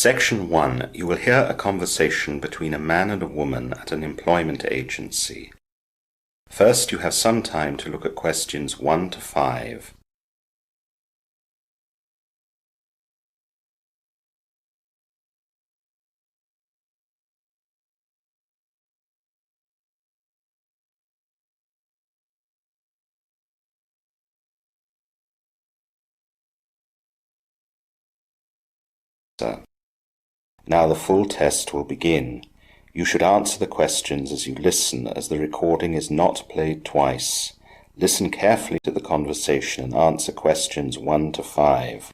Section 1. You will hear a conversation between a man and a woman at an employment agency. First, you have some time to look at questions 1 to 5. Now the full test will begin. You should answer the questions as you listen, as the recording is not played twice. Listen carefully to the conversation and answer questions 1 to 5.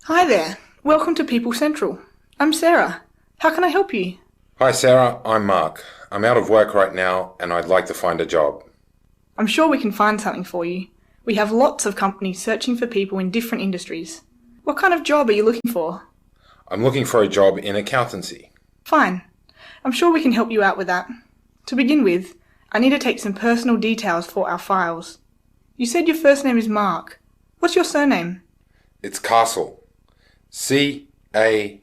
Hi there. Welcome to People Central. I'm Sarah. How can I help you? Hi Sarah, I'm Mark. I'm out of work right now and I'd like to find a job. I'm sure we can find something for you. We have lots of companies searching for people in different industries. What kind of job are you looking for? I'm looking for a job in accountancy. Fine. I'm sure we can help you out with that. To begin with, I need to take some personal details for our files. You said your first name is Mark. What's your surname? It's Castle. C-A-S-T-L-E.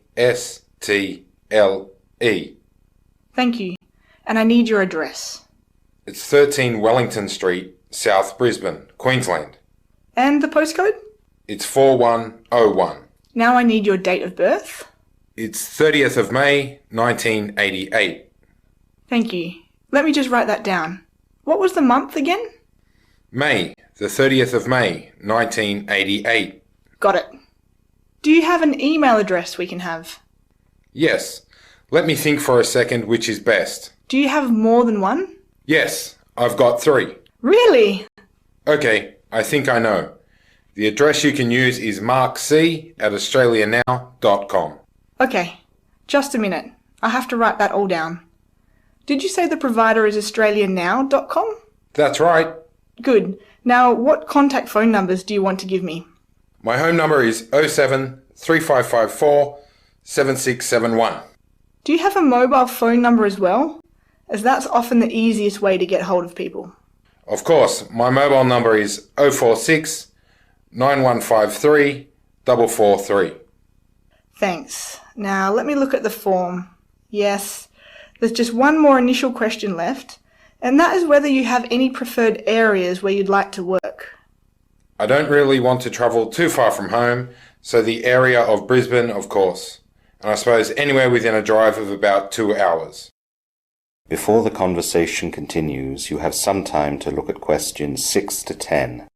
Thank you. And I need your address. It's 13 Wellington Street, South Brisbane, Queensland. And the postcode? It's 4101. Now I need your date of birth. It's 30th of May, 1988. Thank you. Let me just write that down. What was the month again? May, the 30th of May, 1988. Got it. Do you have an email address we can have? Yes. Let me think for a second which is best. Do you have more than one? Yes, I've got 3. Really? Okay, I think I know. The address you can use is markc@australianow.com. Okay, just a minute. I have to write that all down. Did you say the provider is australianow.com? That's right. Good. Now, what contact phone numbers do you want to give me? My home number is 07 3554 7671. Do you have a mobile phone number as well? As that's often the easiest way to get hold of people. Of course, my mobile number is 046 9153 443. Thanks. Now let me look at the form. Yes, there's just one more initial question left, and that is whether you have any preferred areas where you'd like to work. I don't really want to travel too far from home, so the area of Brisbane, of course, and I suppose anywhere within a drive of about 2 hours. Before the conversation continues, you have some time to look at questions 6 to 10.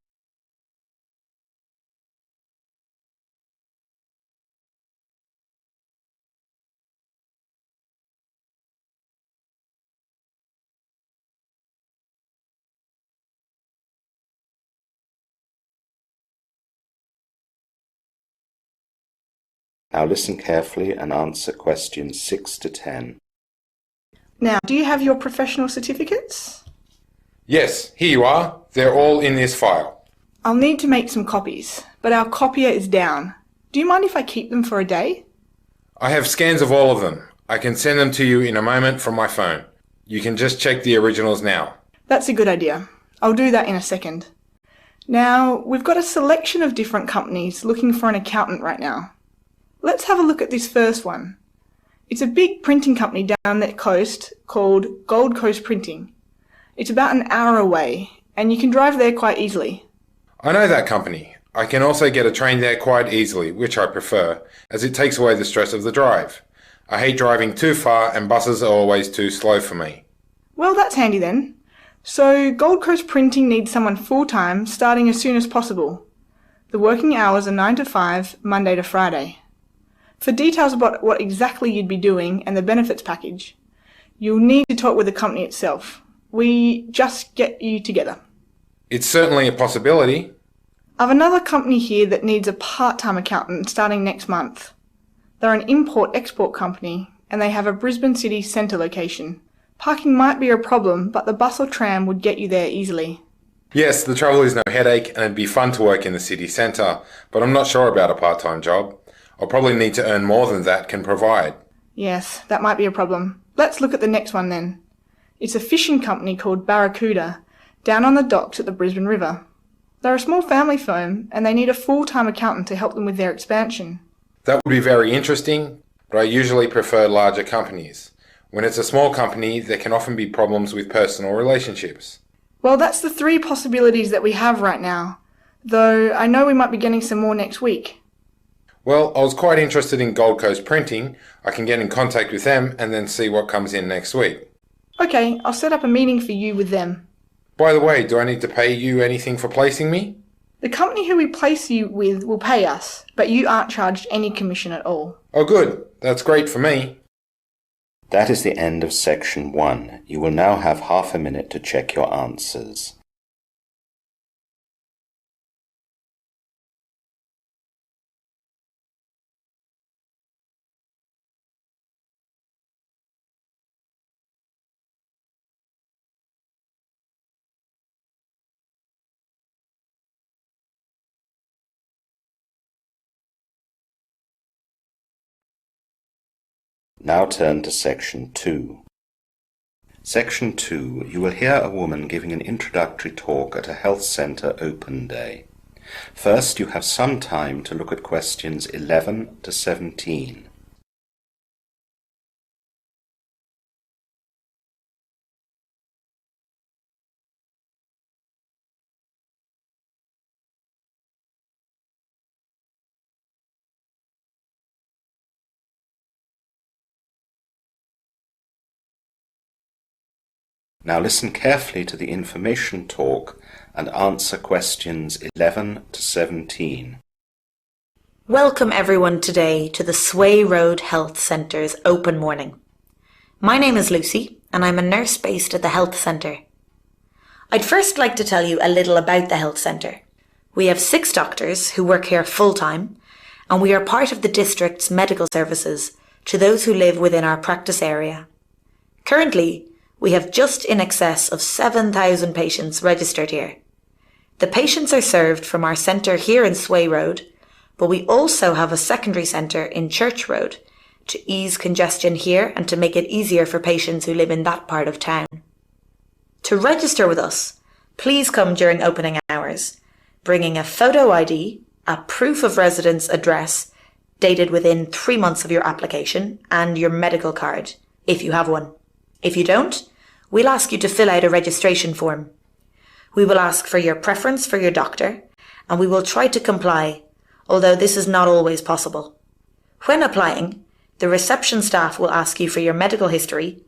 Now listen carefully and answer questions 6 to 10. Now, do you have your professional certificates? Yes, here you are. They're all in this file. I'll need to make some copies, but our copier is down. Do you mind if I keep them for a day? I have scans of all of them. I can send them to you in a moment from my phone. You can just check the originals now. That's a good idea. I'll do that in a second. Now, we've got a selection of different companies looking for an accountant right now. Let's have a look at this first one. It's a big printing company down the coast called Gold Coast Printing. It's about an hour away, and you can drive there quite easily. I know that company. I can also get a train there quite easily, which I prefer, as it takes away the stress of the drive. I hate driving too far and buses are always too slow for me. Well, that's handy then. So Gold Coast Printing needs someone full-time, starting as soon as possible. The working hours are 9 to 5, Monday to Friday. For details about what exactly you'd be doing and the benefits package, you'll need to talk with the company itself. We just get you together. It's certainly a possibility. I've another company here that needs a part-time accountant starting next month. They're an import-export company and they have a Brisbane city centre location. Parking might be a problem, but the bus or tram would get you there easily. Yes, the travel is no headache and it'd be fun to work in the city centre, but I'm not sure about a part-time job. I'll probably need to earn more than that can provide. Yes, that might be a problem. Let's look at the next one then. It's a fishing company called Barracuda, down on the docks at the Brisbane River. They're a small family firm and they need a full-time accountant to help them with their expansion. That would be very interesting, but I usually prefer larger companies. When it's a small company, there can often be problems with personal relationships. Well, that's the 3 possibilities that we have right now, though I know we might be getting some more next week. Well, I was quite interested in Gold Coast Printing. I can get in contact with them and then see what comes in next week. Okay, I'll set up a meeting for you with them. By the way, do I need to pay you anything for placing me? The company who we place you with will pay us, but you aren't charged any commission at all. Oh good, that's great for me. That is the end of section 1. You will now have half a minute to check your answers. Now turn to section 2. Section 2, you will hear a woman giving an introductory talk at a health centre open day. First, you have some time to look at questions 11 to 17. Now listen carefully to the information talk and answer questions 11 to 17. Welcome everyone today to the Sway Road Health Centre's open morning. My name is Lucy and I'm a nurse based at the health centre. I'd first like to tell you a little about the health centre. We have 6 doctors who work here full-time and we are part of the district's medical services to those who live within our practice area. Currently, we have just in excess of 7,000 patients registered here. The patients are served from our centre here in Sway Road, but we also have a secondary centre in Church Road to ease congestion here and to make it easier for patients who live in that part of town. To register with us, please come during opening hours, bringing a photo ID, a proof of residence address dated within 3 months of your application, and your medical card, if you have one. If you don't, we'll ask you to fill out a registration form. We will ask for your preference for your doctor, and we will try to comply, although this is not always possible. When applying, the reception staff will ask you for your medical history,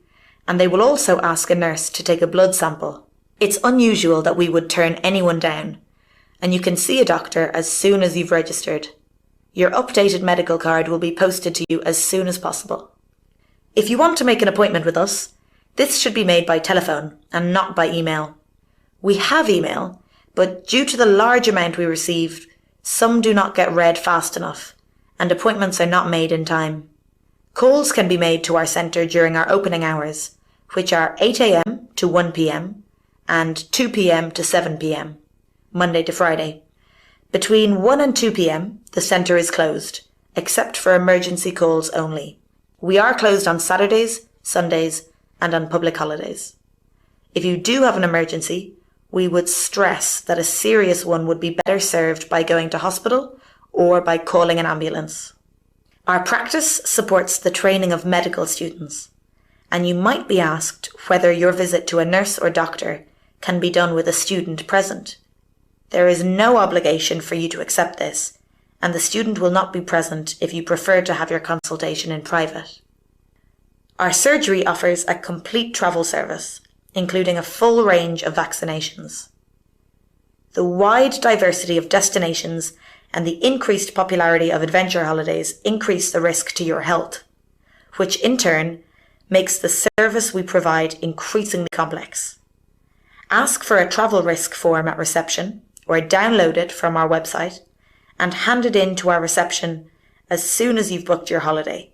and they will also ask a nurse to take a blood sample. It's unusual that we would turn anyone down, and you can see a doctor as soon as you've registered. Your updated medical card will be posted to you as soon as possible. If you want to make an appointment with us, this should be made by telephone and not by email. We have email, but due to the large amount we receive, some do not get read fast enough, and appointments are not made in time. Calls can be made to our centre during our opening hours, which are 8 a.m. to 1 p.m. and 2 p.m. to 7 p.m, Monday to Friday. Between 1 and 2 p.m, the centre is closed, except for emergency calls only. We are closed on Saturdays, Sundays, and on public holidays. If you do have an emergency, we would stress that a serious one would be better served by going to hospital or by calling an ambulance. Our practice supports the training of medical students, and you might be asked whether your visit to a nurse or doctor can be done with a student present. There is no obligation for you to accept this, and the student will not be present if you prefer to have your consultation in private. Our surgery offers a complete travel service, including a full range of vaccinations. The wide diversity of destinations and the increased popularity of adventure holidays increase the risk to your health, which in turn makes the service we provide increasingly complex. Ask for a travel risk form at reception or download it from our website and hand it in to our reception as soon as you've booked your holiday.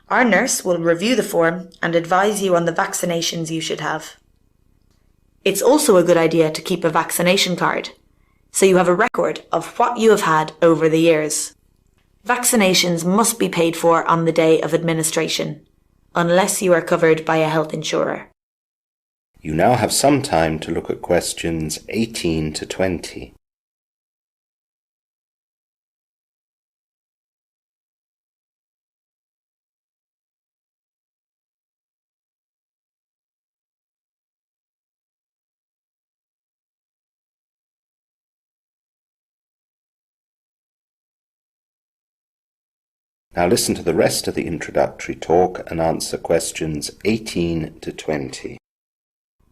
Our nurse will review the form and advise you on the vaccinations you should have. It's also a good idea to keep a vaccination card, so you have a record of what you have had over the years. Vaccinations must be paid for on the day of administration, unless you are covered by a health insurer. You now have some time to look at questions 18 to 20. Now listen to the rest of the introductory talk and answer questions 18 to 20.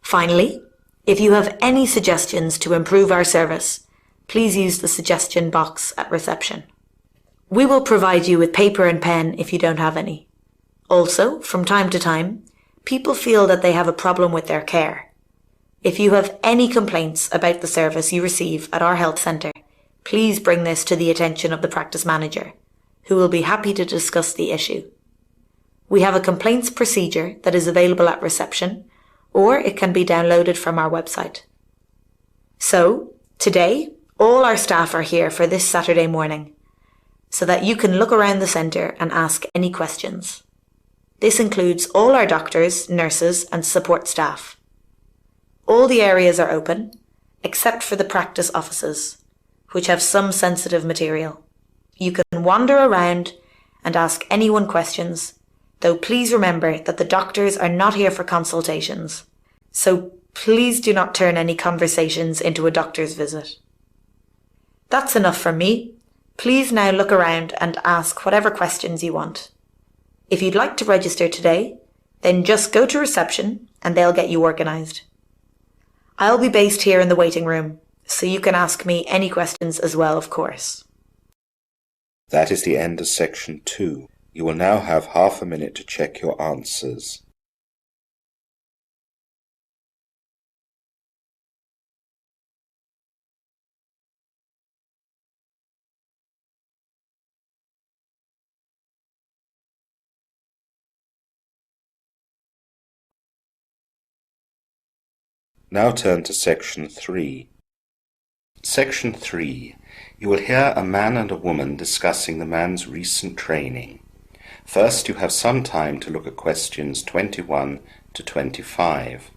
Finally, if you have any suggestions to improve our service, please use the suggestion box at reception. We will provide you with paper and pen if you don't have any. Also, from time to time, people feel that they have a problem with their care. If you have any complaints about the service you receive at our health centre, please bring this to the attention of the practice manager, who will be happy to discuss the issue. We have a complaints procedure that is available at reception, or it can be downloaded from our website. So, today, all our staff are here for this Saturday morning, so that you can look around the centre and ask any questions. This includes all our doctors, nurses and support staff. All the areas are open, except for the practice offices, which have some sensitive material. You can wander around and ask anyone questions, though please remember that the doctors are not here for consultations, so please do not turn any conversations into a doctor's visit. That's enough from me. Please now look around and ask whatever questions you want. If you'd like to register today, then just go to reception and they'll get you organised. I'll be based here in the waiting room, so you can ask me any questions as well, of course. That is the end of section 2. You will now have half a minute to check your answers. Now turn to section 3. Section 3. You will hear a man and a woman discussing the man's recent training. First, you have some time to look at questions 21 to 25.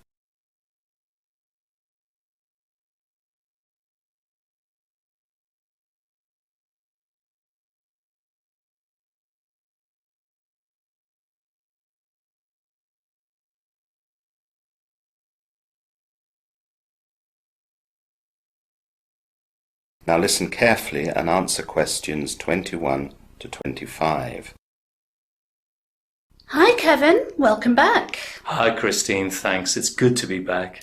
Now listen carefully and answer questions 21 to 25. Hi Kevin, welcome back. Hi Christine, thanks. It's good to be back.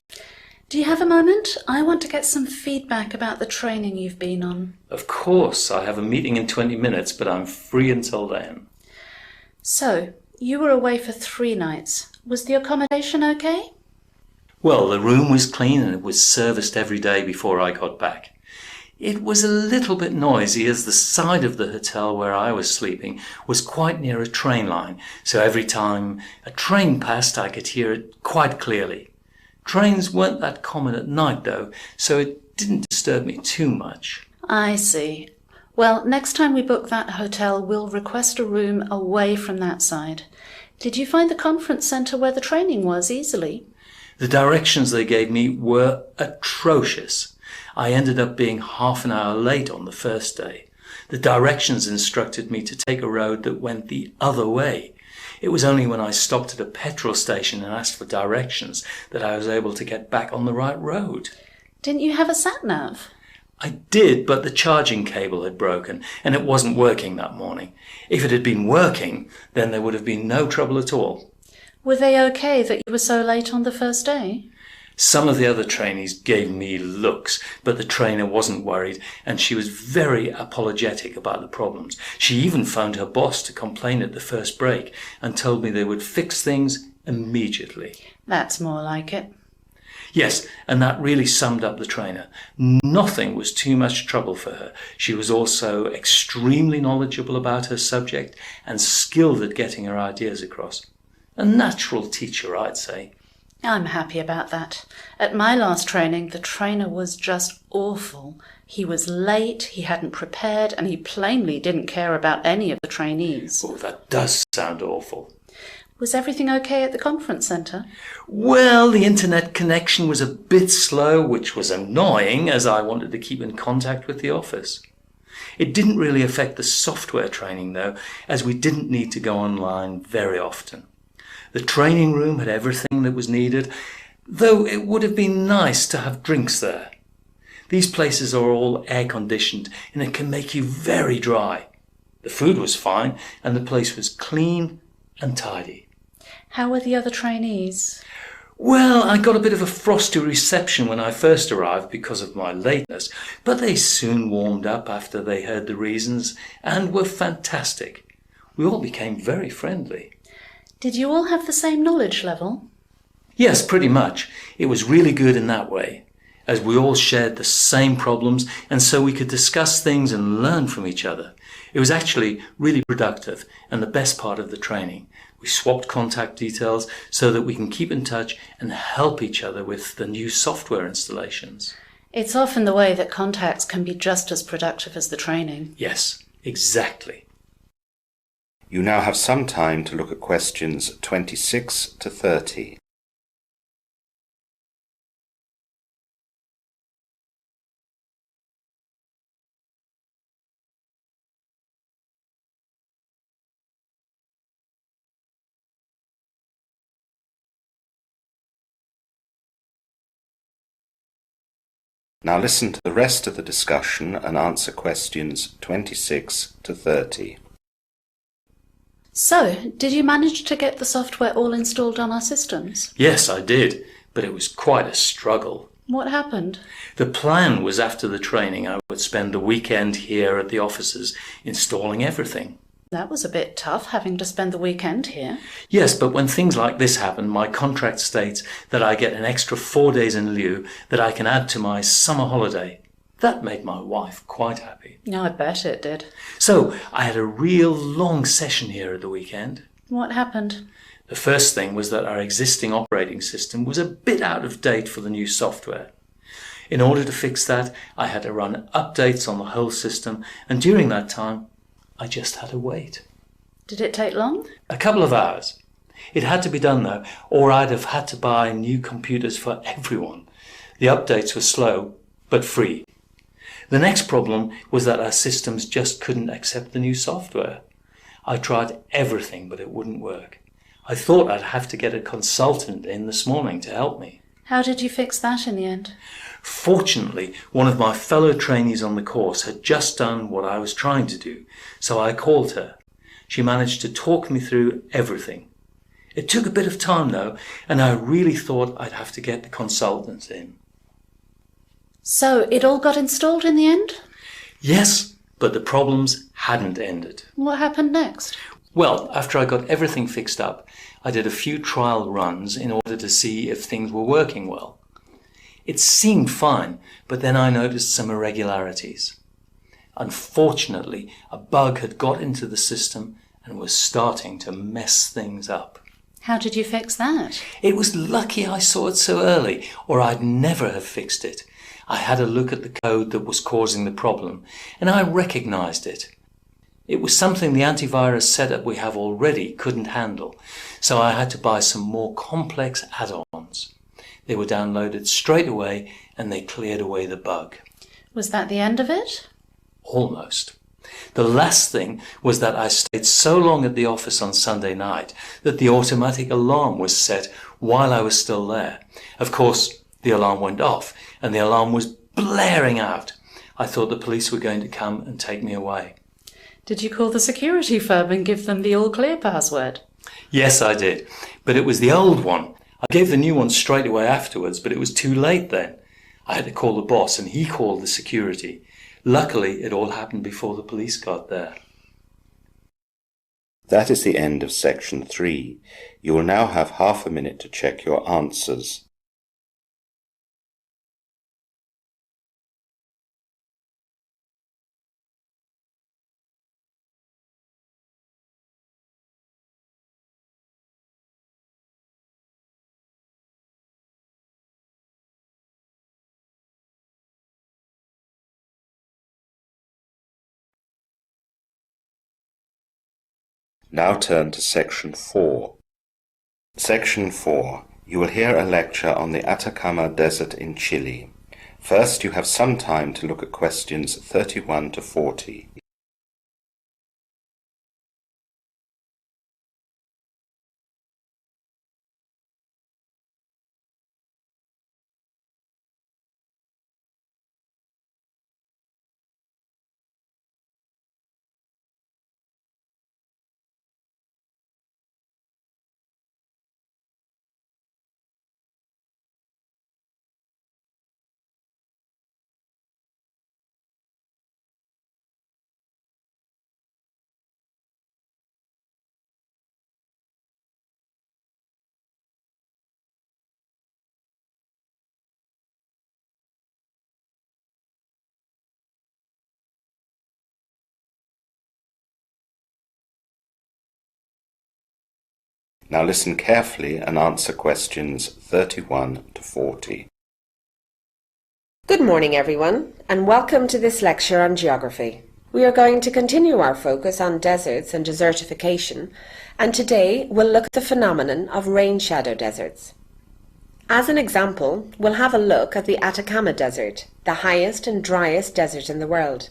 Do you have a moment? I want to get some feedback about the training you've been on. Of course, I have a meeting in 20 minutes, but I'm free until then. So, you were away for 3 nights. Was the accommodation okay? Well, the room was clean and it was serviced every day before I got back. It was a little bit noisy as the side of the hotel where I was sleeping was quite near a train line, so every time a train passed I could hear it quite clearly. Trains weren't that common at night though, so it didn't disturb me too much. I see. Well, next time we book that hotel, we'll request a room away from that side. Did you find the conference centre where the training was easily? The directions they gave me were atrocious. I ended up being half an hour late on the first day. The directions instructed me to take a road that went the other way. It was only when I stopped at a petrol station and asked for directions that I was able to get back on the right road. Didn't you have a sat-nav? I did, but the charging cable had broken and it wasn't working that morning. If it had been working, then there would have been no trouble at all. Were they okay that you were so late on the first day? Some of the other trainees gave me looks, but the trainer wasn't worried and she was very apologetic about the problems. She even phoned her boss to complain at the first break and told me they would fix things immediately. That's more like it. Yes, and that really summed up the trainer. Nothing was too much trouble for her. She was also extremely knowledgeable about her subject and skilled at getting her ideas across. A natural teacher, I'd say. I'm happy about that. At my last training, the trainer was just awful. He was late, he hadn't prepared, and he plainly didn't care about any of the trainees. Oh, that does sound awful. Was everything okay at the conference centre? Well, the internet connection was a bit slow, which was annoying as I wanted to keep in contact with the office. It didn't really affect the software training though, as we didn't need to go online very often. The training room had everything that was needed, though it would have been nice to have drinks there. These places are all air-conditioned and it can make you very dry. The food was fine and the place was clean and tidy. How were the other trainees? Well, I got a bit of a frosty reception when I first arrived because of my lateness, but they soon warmed up after they heard the reasons and were fantastic. We all became very friendly. Did you all have the same knowledge level? Yes, pretty much. It was really good in that way, as we all shared the same problems and so we could discuss things and learn from each other. It was actually really productive and the best part of the training. We swapped contact details so that we can keep in touch and help each other with the new software installations. It's often the way that contacts can be just as productive as the training. Yes, exactly. You now have some time to look at questions 26 to 30. Now listen to the rest of the discussion and answer questions 26 to 30. So, did you manage to get the software all installed on our systems? Yes, I did, but it was quite a struggle. What happened? The plan was after the training I would spend the weekend here at the offices installing everything. That was a bit tough, having to spend the weekend here. Yes, but when things like this happen, my contract states that I get an extra 4 days in lieu that I can add to my summer holiday. That made my wife quite happy. I bet it did. So I had a real long session here at the weekend. What happened? The first thing was that our existing operating system was a bit out of date for the new software. In order to fix that, I had to run updates on the whole system, and during that time, I just had to wait. Did it take long? A couple of hours. It had to be done though, or I'd have had to buy new computers for everyone. The updates were slow, but free. The next problem was that our systems just couldn't accept the new software. I tried everything, but it wouldn't work. I thought I'd have to get a consultant in this morning to help me. How did you fix that in the end? Fortunately, one of my fellow trainees on the course had just done what I was trying to do, so I called her. She managed to talk me through everything. It took a bit of time though, and I really thought I'd have to get the consultant in. So, it all got installed in the end? Yes, but the problems hadn't ended. What happened next? Well, after I got everything fixed up, I did a few trial runs in order to see if things were working well. It seemed fine, but then I noticed some irregularities. Unfortunately, a bug had got into the system and was starting to mess things up. How did you fix that? It was lucky I saw it so early, or I'd never have fixed it. I had a look at the code that was causing the problem, and I recognized it. It was something the antivirus setup we have already couldn't handle, so I had to buy some more complex add-ons. They were downloaded straight away and they cleared away the bug. Was that the end of it? Almost. The last thing was that I stayed so long at the office on Sunday night that the automatic alarm was set while I was still there. Of course, the alarm went off and the alarm was blaring out. I thought the police were going to come and take me away. Did you call the security firm and give them the all-clear password? Yes, I did, but it was the old one. I gave the new one straight away afterwards, but it was too late then. I had to call the boss and he called the security. Luckily, it all happened before the police got there. That is the end of section 3. You will now have half a minute to check your answers. Now turn to section 4. Section 4. You will hear a lecture on the Atacama Desert in Chile. First, you have some time to look at questions 31 to 40. Now listen carefully and answer questions 31 to 40. Good morning everyone, and welcome to this lecture on geography. We are going to continue our focus on deserts and desertification, and today we'll look at the phenomenon of rain shadow deserts. As an example, we'll have a look at the Atacama Desert, the highest and driest desert in the world.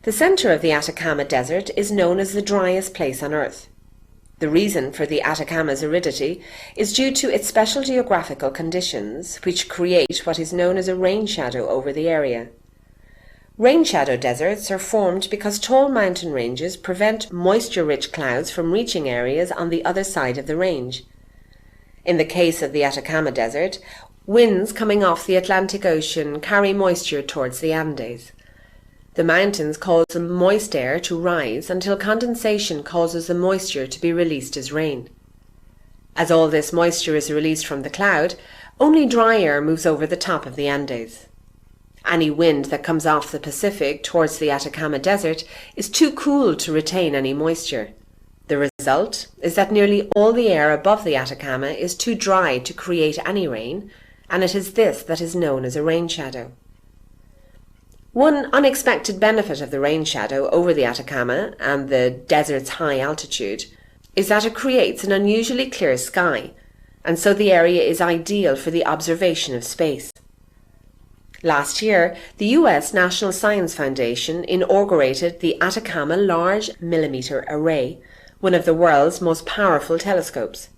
The centre of the Atacama Desert is known as the driest place on Earth. The reason for the Atacama's aridity is due to its special geographical conditions, which create what is known as a rain shadow over the area. Rain shadow deserts are formed because tall mountain ranges prevent moisture-rich clouds from reaching areas on the other side of the range. In the case of the Atacama Desert, winds coming off the Atlantic Ocean carry moisture towards the Andes. The mountains cause the moist air to rise until condensation causes the moisture to be released as rain. As all this moisture is released from the cloud, only dry air moves over the top of the Andes. Any wind that comes off the Pacific towards the Atacama Desert is too cool to retain any moisture. The result is that nearly all the air above the Atacama is too dry to create any rain, and it is this that is known as a rain shadow. One unexpected benefit of the rain shadow over the Atacama and the desert's high altitude is that it creates an unusually clear sky, and so the area is ideal for the observation of space. Last year, the US National Science Foundation inaugurated the Atacama Large Millimeter Array, one of the world's most powerful telescopes.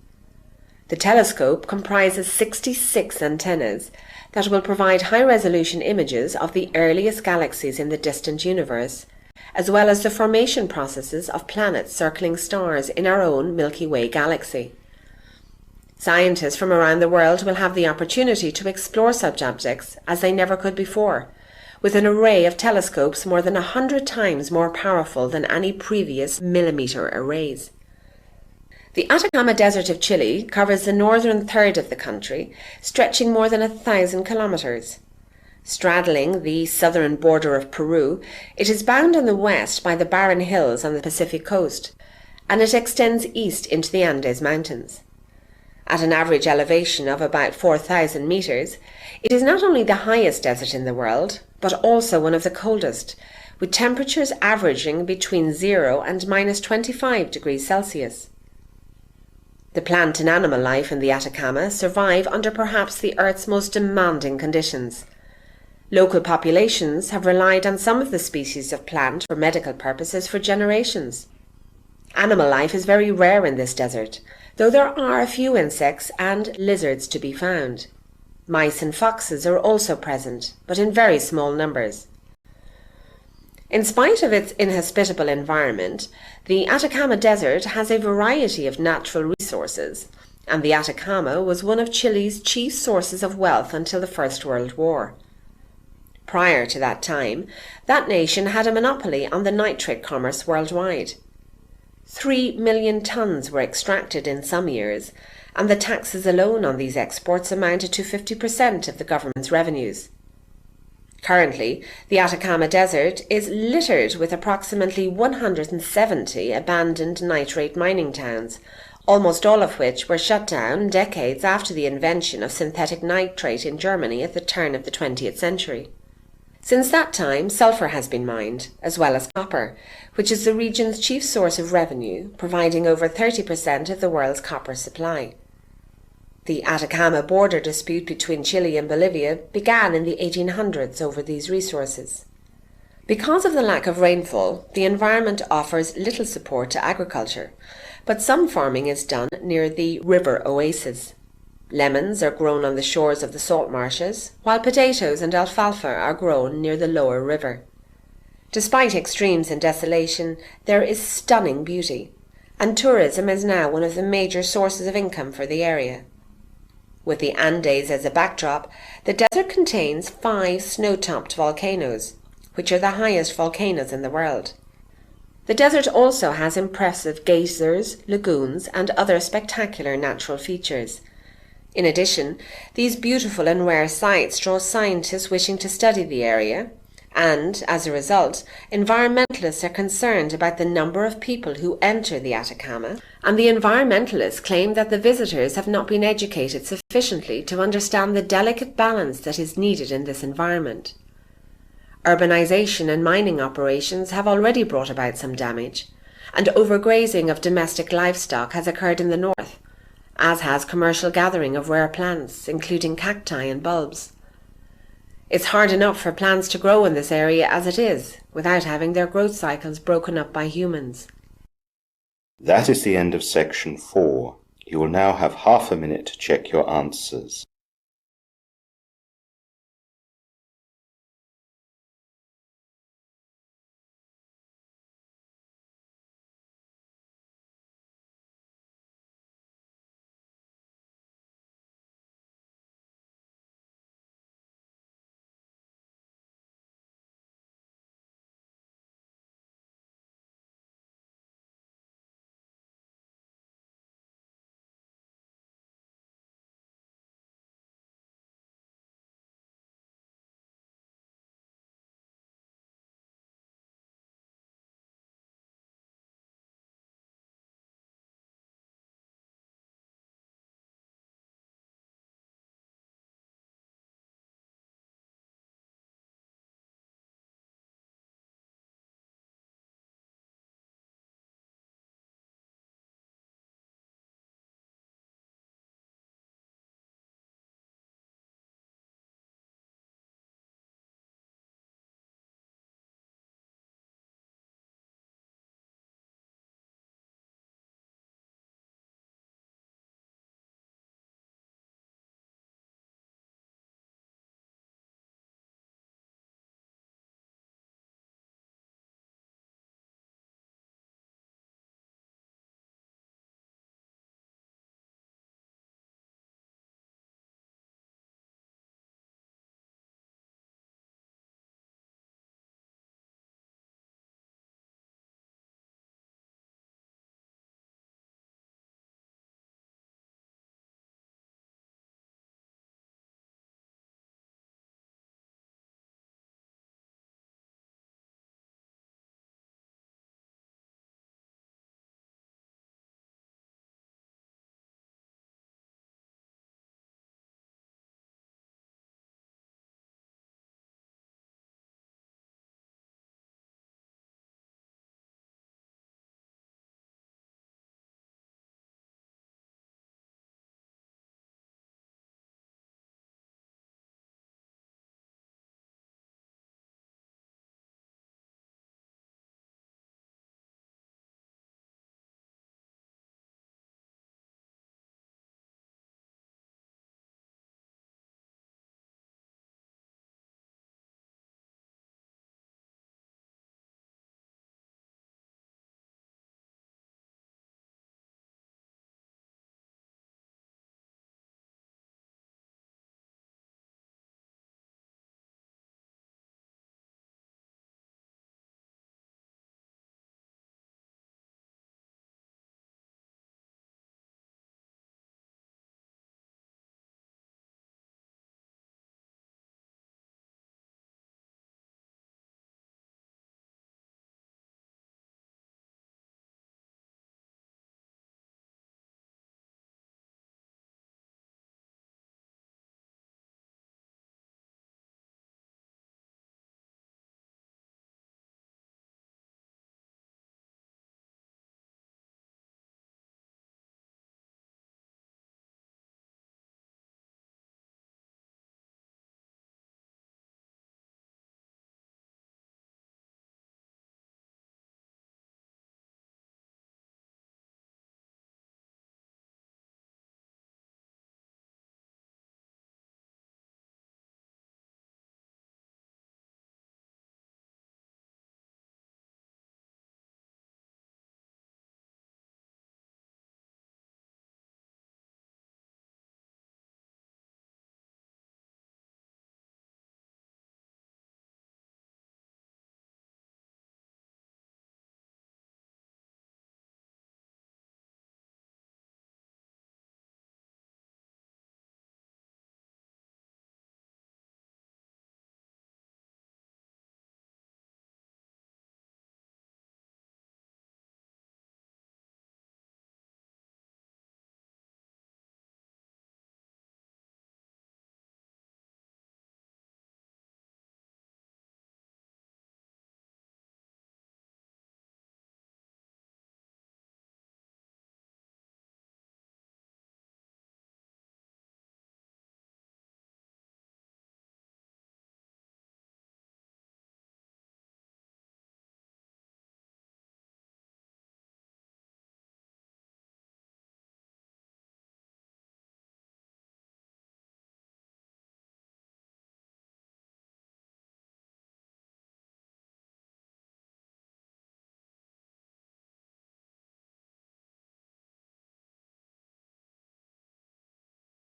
The telescope comprises 66 antennas that will provide high-resolution images of the earliest galaxies in the distant universe, as well as the formation processes of planets circling stars in our own Milky Way galaxy. Scientists from around the world will have the opportunity to explore such objects as they never could before, with an array of telescopes more than 100 times more powerful than any previous millimeter arrays. The Atacama Desert of Chile covers the northern third of the country, stretching more than 1,000 kilometers. Straddling the southern border of Peru, it is bound on the west by the barren hills on the Pacific coast, and it extends east into the Andes Mountains. At an average elevation of about 4,000 meters, it is not only the highest desert in the world, but also one of the coldest, with temperatures averaging between 0 and minus 25 degrees Celsius. The plant and animal life in the Atacama survive under perhaps the Earth's most demanding conditions. Local populations have relied on some of the species of plant for medical purposes for generations. Animal life is very rare in this desert, though there are a few insects and lizards to be found. Mice and foxes are also present, but in very small numbers. In spite of its inhospitable environment, the Atacama Desert has a variety of natural resources, and the Atacama was one of Chile's chief sources of wealth until the First World War. Prior to that time, that nation had a monopoly on the nitrate commerce worldwide. 3 million tons were extracted in some years, and the taxes alone on these exports amounted to 50% of the government's revenues. Currently, the Atacama Desert is littered with approximately 170 abandoned nitrate mining towns, almost all of which were shut down decades after the invention of synthetic nitrate in Germany at the turn of the 20th century. Since that time, sulfur has been mined, as well as copper, which is the region's chief source of revenue, providing over 30% of the world's copper supply. The Atacama border dispute between Chile and Bolivia began in the 1800s over these resources. Because of the lack of rainfall, the environment offers little support to agriculture, but some farming is done near the river oasis. Lemons are grown on the shores of the salt marshes, while potatoes and alfalfa are grown near the lower river. Despite extremes and desolation, there is stunning beauty, and tourism is now one of the major sources of income for the area. With the Andes as a backdrop, the desert contains 5 snow-topped volcanoes, which are the highest volcanoes in the world. The desert also has impressive geysers, lagoons, and other spectacular natural features. In addition, these beautiful and rare sites draw scientists wishing to study the area, And, as a result, environmentalists are concerned about the number of people who enter the Atacama, and the environmentalists claim that the visitors have not been educated sufficiently to understand the delicate balance that is needed in this environment. Urbanization and mining operations have already brought about some damage, and overgrazing of domestic livestock has occurred in the north, as has commercial gathering of rare plants, including cacti and bulbs. It's hard enough for plants to grow in this area as it is, without having their growth cycles broken up by humans. That is the end of section 4. You will now have half a minute to check your answers.